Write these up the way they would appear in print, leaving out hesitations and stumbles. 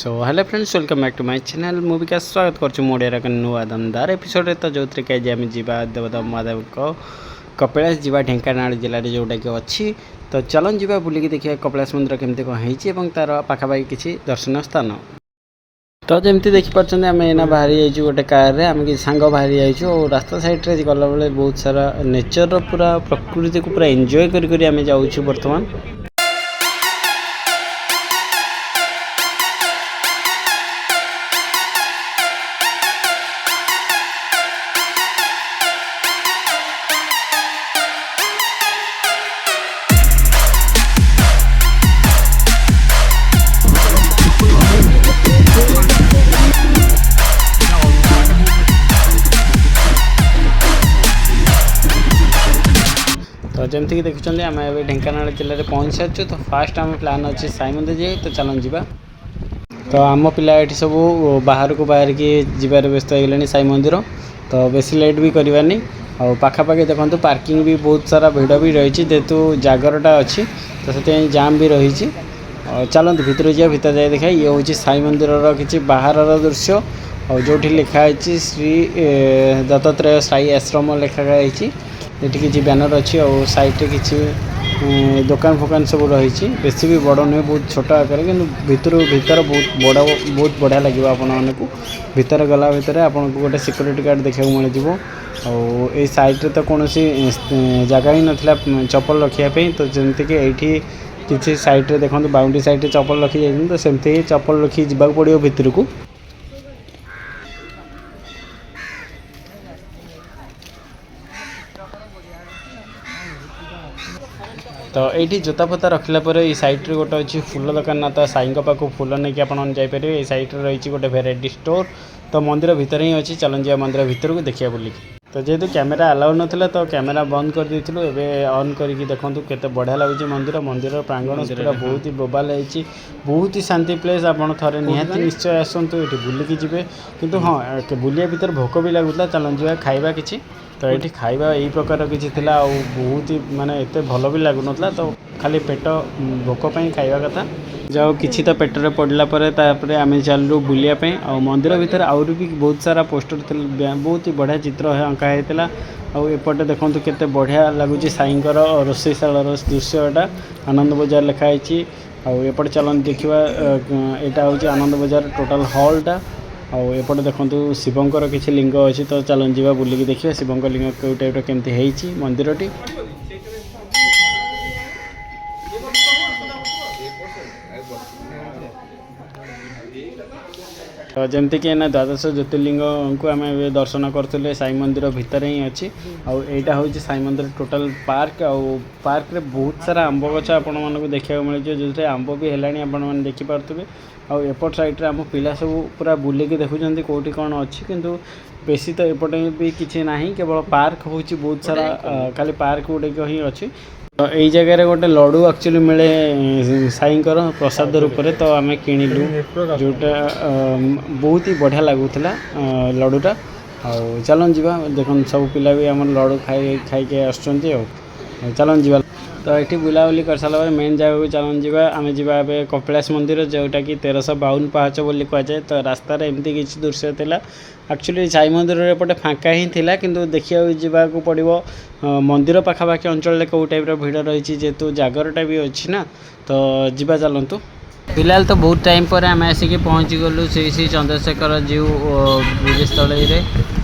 So hello friends welcome back to my channel movie का स्वागत कर मोड़िया नुआ दमदार एपिसोड तो जो थी आम जा देवदेव महादेव को कपिलास जीवा ढेंकानाल जिले में जोटा कि अच्छी तो चलन जी बुलिकी देखिए कपिलास मंदिर केमती कौन है तार पाखापाखि किसी दर्शनीय स्थान तो जमी देखिपारे आम एना बाहरी जाइए गोटे कार रे आम कि सांग बाहरी जाइए और रास्ता साइड्रे गला बेले बहुत सारा नेचर पूरा प्रकृति को पूरा एंजॉय करी आम जाऊँ बर्तमान। तो जमीक देखुं आम ए ढेंकानाल जिले में पहुँच सारी तो फास्ट आम प्लान अच्छे साई मंदिर जाए तो चलन जी तो आम पिला ये सब बाहर को बाहर की जबार व्यस्त हो गले साई मंदिर तो बेसी लेट भी करवानी और पाखापाखि देखो पार्किंग भी बहुत सारा भिड़ भी रही जेहेतु जागरटा अच्छी तो से जाम भी रही चलते भितर जा भितर जाए देखा ये हूँ साई मंदिर किसी बाहर दृश्य और जो लिखाई श्री दत्तात्रेय साई आश्रम लिखाई ये किसी बैनर अच्छी और साइड किसी दुकान फुकान सब रही बेसी भी बड़ नुहे बहुत छोट आकार कि भीतर बहुत बढ़िया लगे आपण को भीतर गला भितर आपन को गोटे सिक्योरिटी गार्ड देखा मिल और ये साइड तो कौन जगह ही नाला चप्पल रखापी तो जमीक ये किसी साइड देखो बाउंड्री साइड चप्पल रखी जाए तो सेमती चप्पल रखी जावाक पड़ो भितर को। तो ये जोता फता रखला सैड्रे गोटे अच्छी फूल दुकान ना तो साई पाक फूल नहीं कि आपपर ये सैड्रे रही गोटे भेराइटी स्टोर तो मंदिर भितर ही अच्छी चलन जा मंदिर भितर को देखिए बोलिक तो जेहेतु कैमेरा अलाउ नाला तो कैमेरा बंद कर देथिलु एबे ऑन करके देखंतु केते बढ़िया लगुच मंदिर प्रांगण पूरा बहुत ही बोबाल है बहुत ही शांति प्लेस आपड़ थे निहाती निश्चय आसतु ये बुलिकी जी किंतु हाँ बुलिया भीतर भोक भी लगुला चलन जा खाइबा किसी तो ये खाइबा यही प्रकार किसी थिला और बहुत ही माने एते भल भी लगुन तो खाली पेट भोकपाई खाइबा कथा जाओ किसी तो पेटर पड़ला आम चलू बुलियापी और मंदिर भीतर आउरी भी बहुत सारा पोस्टर थे बहुत ही बढ़िया चित्र अंका होता आउटे देखो केते बढ़िया लगुच साईंकर रोषेशाल दृश्य एटा आनंद बजार लिखाई आउटे चलन देखा यहाँ हूँ आनंद बजार टोटाल हॉलटा आउ एपटे देखो शिवंकर किसी लिंग अच्छी तो चलन जी बुलिकी देखिए शिवंकर लिंग कौ टाइप केमती है मंदिरटी। तो जमती कि ना द्वादश ज्योतिर्लिंग को आम दर्शन करते साई मंदिर भितर ही अच्छी आईटा हूँ साई मंदिर टोटाल पार्क पार्क रे बहुत सारा आंब गछ आपण मानक देखा मिले जो आंब भी है आपण देखिपे एपट साइड्रे आम पिला सब पूरा बुलिकी देखुं कौटी कौन अच्छी किंतु बेसी तो एपटे भी किसी ना केवल पार्क हूँ बहुत सारा खाली पार्क गुड़िक ही अच्छी तो यही जगह गोटे लड्डू एक्चुअली मिले साईंकर प्रसाद रूप में तो आम किणिलु जोटा बहुत ही बढ़िया लगुला लड्डूटा आउ चलन जी देख सब पिला भी आम लड्डू खाई आसुँच चलन जी तो ये बुलाबुली कर सारा मेन जगह को चलन जी आम जा कपिलास मंदिर जोटा कि 1352 पाहाच बोली कहुए तो रास्तार एमती किसी दृश्य था एक्चुअली साई मंदिर एपटे फाँका ही थिला किंतु देखिया जावाक पड़ो मंदिर पाखापाखि अंचल कौ टाइप भिड़ रही जेहेतु जागरटा भी अच्छी ना तो जीवा चलतु फिलहाल तो बहुत टाइम पर आम आसिक पहुँची गलु श्री चंद्रशेखर जीव ब्रिजस्थल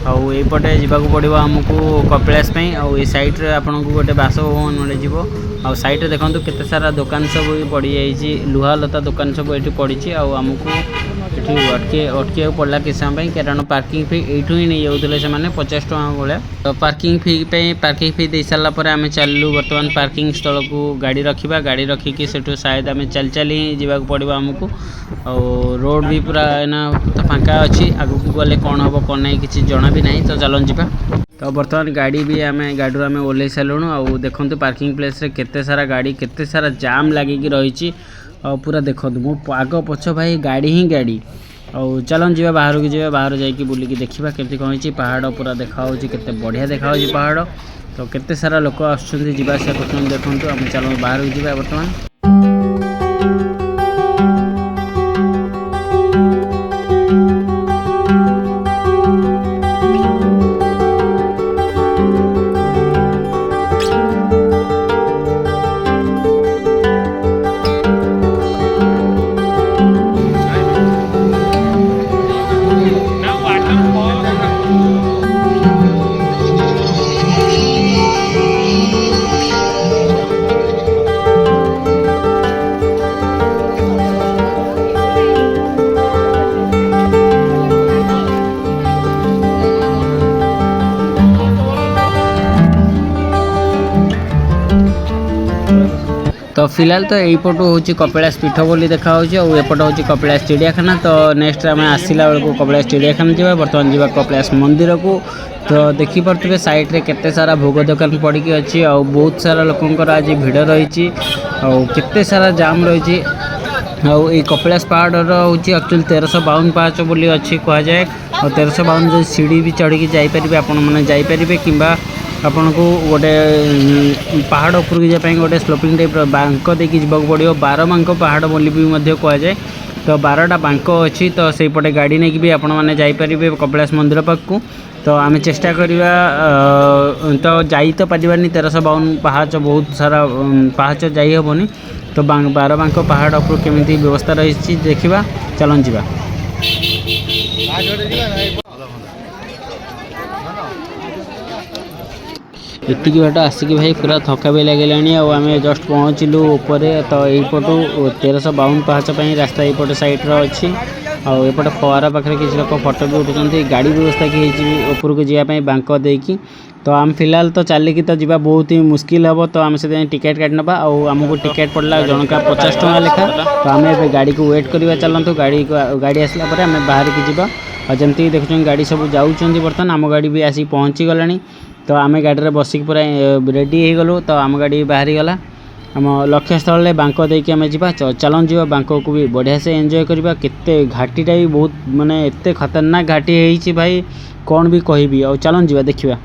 आईपटे जावाक पड़ो आमको कपिलास आउ सैड्रे आपन को गोटे बासभवन मिल आ सैड्रे देखो केते सारा दुकान सब पड़ जाइए लुहा लता दुकान सब ये पड़ी आमको अटकिया पड़ा किसी समय कारण पार्किंग फी यू ही नहीं जाते से 50 टका भाया तो पार्किंग फी दे सारापर आम चलू बर्तमान पार्किंग स्थल को गाड़ी रखा गाड़ी रखिकी से शायद आम चल चल ही जावाक पड़ो आमको और रोड भी पूरा ना तो फाँका अच्छी आगू गले कौन हम कौन नहीं किसी जना भी नहीं तो चलन जा तो बर्तमान गाड़ी भी आम गाड़ी आम ओल्ल सारूँ और देखो पार्किंग प्लेस रे केते सारा गाड़ी केते सारा जाम लगिकी रही पूरा देखो मो आग पछ भाई गाड़ी ही गाड़ी और चलन जी बाहर की जावा बाहर जाकि बुलिकी देखा केमती कौन पहाड़ पूरा देखा केते बढ़िया देखा पहाड़ तो केते सारा लोक आसुँच जावासा कर देखो आम चल बाहर की जावा बर्तमान फिलहाल तो यहीपटू हूँ कपिलास पीठ बोली देखा एपट हूँ कपिलास चिड़ियाखाना। तो नेक्स्ट आम आसला बेलू कपिलास चिड़ियाखाना जावा बर्तमान जावा कपिलास मंदिर को। तो देखिपे साइड रे केते सारा भोग दुकान पड़ी अच्छी आ बहुत सारा लोकंर आज भिड़ रही केते सारा जाम रही। आई कपिलास पहाड़ हूँ एक्चुअली 1352 पाहाच बोली अच्छी कहुए और 1352 जो सीढ़ी भी चढ़ी जापर आपण मैंने जापर कि आपन को गोटे पहाड़ उपरक जाए गोटे स्लोपिंग टाइप बांक देकी जावाक पड़ो 12 बांक पहाड़ बोली भी कहुए। तो 12टा बांक अच्छी तो से पटे गाड़ी नहीं भी आपण मैंने जापर कपिलास मंदिर पाखक। तो आम चेष्टा करवा तो जाई तो पारिबानी 1352 पाहाच बहुत सारा पाहाच जाई हेनी। तो 12 बांक पहाड़ उपर केमी व्यवस्था रही देखा चलन जा एतिकी बाट आसिक भाई पूरा थका भी लगे आम जस्ट पहुँचलु उपर। तो यहीपटू 1352 पाहाच रास्ता यपटे सैड्रे अच्छी आउपटे फुआरा पाखे किसी लोग फटो भी उठुंट गाड़ी व्यवस्था की उपरको जावाई बांक देकी। तो आम फिलहाल तो चलिकी तो जावा बहुत ही मुस्किल हम। तो आम से टिकेट काट ना आमको टिकेट पड़ला जनका 50 टଙ୍କା लेखा। तो आम ए गाड़ी को वेट करवा चलतु गाड़ी आसला आम बाहर की जावा और जमती देखुं गाड़ी सब जाऊँच बर्तमान आम गाड़ी भी आसिक पहुँची गला। तो आम गाड़ी बसिक पूरा रेडी हो गलु। तो आम गाड़ी बाहरी गला आम लक्ष्य स्थल बांक देकी आम जा चलन जा बांक को भी बढ़िया से एंजॉय करवा। केते घाटीटा भी बहुत माने एते खतरनाक घाटी है भाई कौन भी कहबी और चलन जा देखा।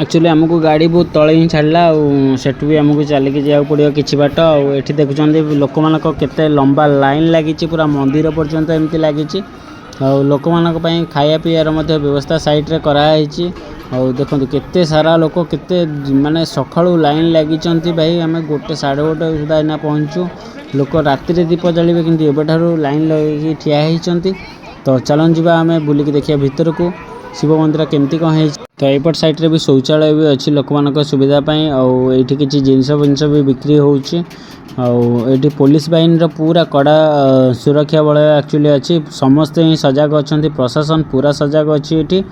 एक्चुअली आमको गाड़ी बहुत तले ही छाड़ा सेठू भी आमको चलिक जावाक पड़ो कि बाट। ये देखुं लोक मान केते लंबा लाइन लगी पूरा मंदिर पर्यंत एमती लगी लोक मान खाया पीआर व्यवस्था साइड्रे कराई। देखो केते सारा लोक केते माने सकाळू लाइन लगी भाई आम 1 साढ़े 1 सुधा इना पहुँचू लोक राति दीप जलिए कि एबठार लाइन लगे ठिया होती। तो चलन जी आम बुलिक देखिए भितर को शिव मंदिर केमती कौन है। तो एपट साइड्रे भी शौचालय भी अच्छी लोक मान सुविधापी आठी किसी जिनस भी बिक्री होती पुलिस बाहिनी पूरा कड़ा सुरक्षा बल एक्चुअली अच्छी समस्ते ही सजग अच्छा प्रशासन पूरा सजग अच्छी ये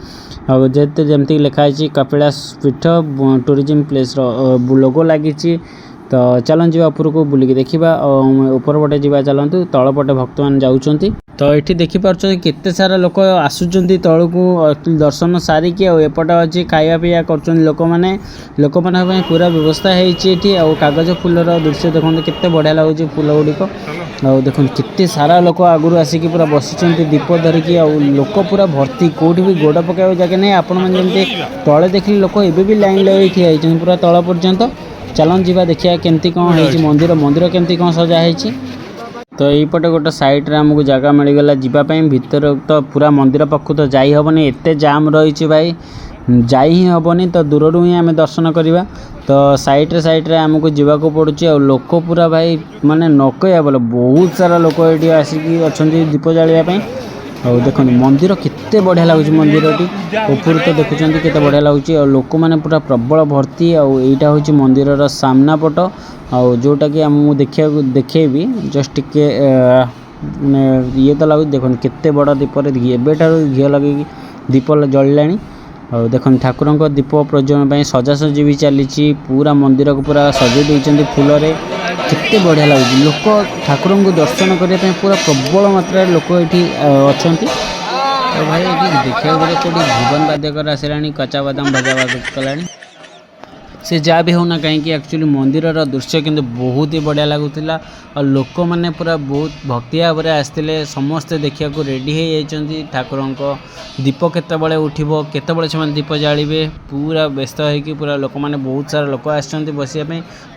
जेते जमती लिखाई कपिलास पीठ टूरिज्म प्लेस लोगो लगी। तो चलन जी ऊपर को बुलिक देखा ऊपर पटे जा चलतु तल पटे भक्त मान जाऊँच। तो ये देखिपुर केते सारा लोक आसुच्च तलू को दर्शन सारिकी एपट अच्छी खाया पीया कर लोक मैंने पूरा व्यवस्था है। कागज फूलर दृश्य देखते केते बढ़िया लगुच फूल गुड़िक देखो केते सारा लोक आगुरी आसिक पूरा बसी दीप धरिकी लोक पूरा भर्ती कौटी भी गोड़ पकाइब जगह नहीं। आपण मैंने तले देखिए लोक एबे भी लाइन लगे ठिया पूरा तल पर्यंत। चलन जी देखिए केमती कौन है मंदिर केमती कौन सजा है। तो यहीपटे गोटे सैड्रे आमको जगह मिलगला जावाई भितर। तो पूरा मंदिर पाख तो जाई हेनी एत जाम रही भाई जाई ही हेनी। तो दूर ही आम दर्शन करवा। तो सैड्रे आमको जावाक पड़ुची और लोक पूरा भाई माने न कहया बोले बहुत सारा लोक ये आसिक अच्छा दीप जालियापाई। और देखो मंदिर केते बढ़िया लगुच मंदिर ऊपर तो देखुं केते बढ़िया लगुच लोक मैंने पूरा प्रबल भर्ती। यहाँ हूँ मंदिर सामना पट जोटा कि आमको देखेबी जस्ट टिके ये तो लगुच देखो केते बड़ दीप एबेठार घी लगे दीप जलिला। और देखो ठाकुर दीप प्रज्वलन सजासजी भी चली पूरा मंदिर को पूरा सजे देते फूल केते बढ़िया लगुच लोक ठाकुर को दर्शन करने पूरा प्रबल मात्रा लोक ये अच्छा। तो भाई ये देखा गले कौटी भुवन बाद्यकर आसला कच्चा बादाम भजा कला से जहाँ भी होना कहीं एक्चुअली मंदिर दृश्य किंतु बहुत ही बढ़िया लगुला और लोक मैंने पूरा बहुत भक्ति भाव में आसते समस्ते देखा रेडी हो ठाकुर दीप केतबले उठिबो केतबले से दीप जालिबे पूरा व्यस्त होगी पूरा लोक मैंने बहुत सारा लोक आसछन्ति बसिया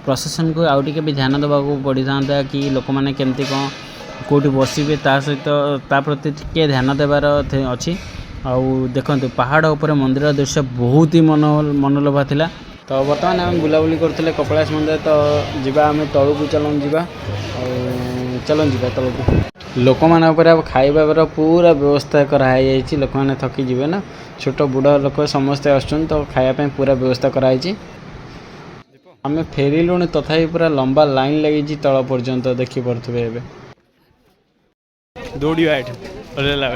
प्रशासन को आउ टिके भी ध्यान देवा पड़ी था कि लोक मैंने केमती कौन कौटी बसबे ता सहित ता प्रति टिके ध्यान देवार अच्छी। आउ देखते पहाड़ उपर मंदिर दृश्य बहुत ही मनोलोभा थिला। तो बर्तमान आम बुलाबुली करते कपिलास मंदिर। तो जीवा आम तलू को चलन जीवा चलो जी तलक लोक मान खाइबार पूरा व्यवस्था कराई लोक मैंने थकी जीवे ना छोट बुढ़ा लोक समस्ते आसुन तो खायापी पूरा व्यवस्था कराई आम फेरिलुण तथापि पूरा लंबा लाइन लगी तल पर्यंत देखिपे ए दौड़ा ओल्ला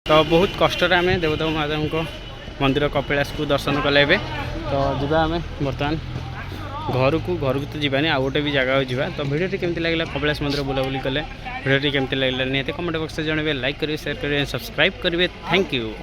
तो बहुत कष्ट आम देवता महादेव को मंदिर कपिलास को दर्शन कले तो जीवा आम बर्तमान घर को तो जीवानी आउ गोटे भी जगह जावा तो भिडियो केमती लगे कपिलास मंदिर बुलाबुली कले भिडियो केमती लगे निहत कमेंट बॉक्स में जनइबे लाइक करेंगे शेयर करेंगे सब्सक्राइब करेंगे थैंक यू।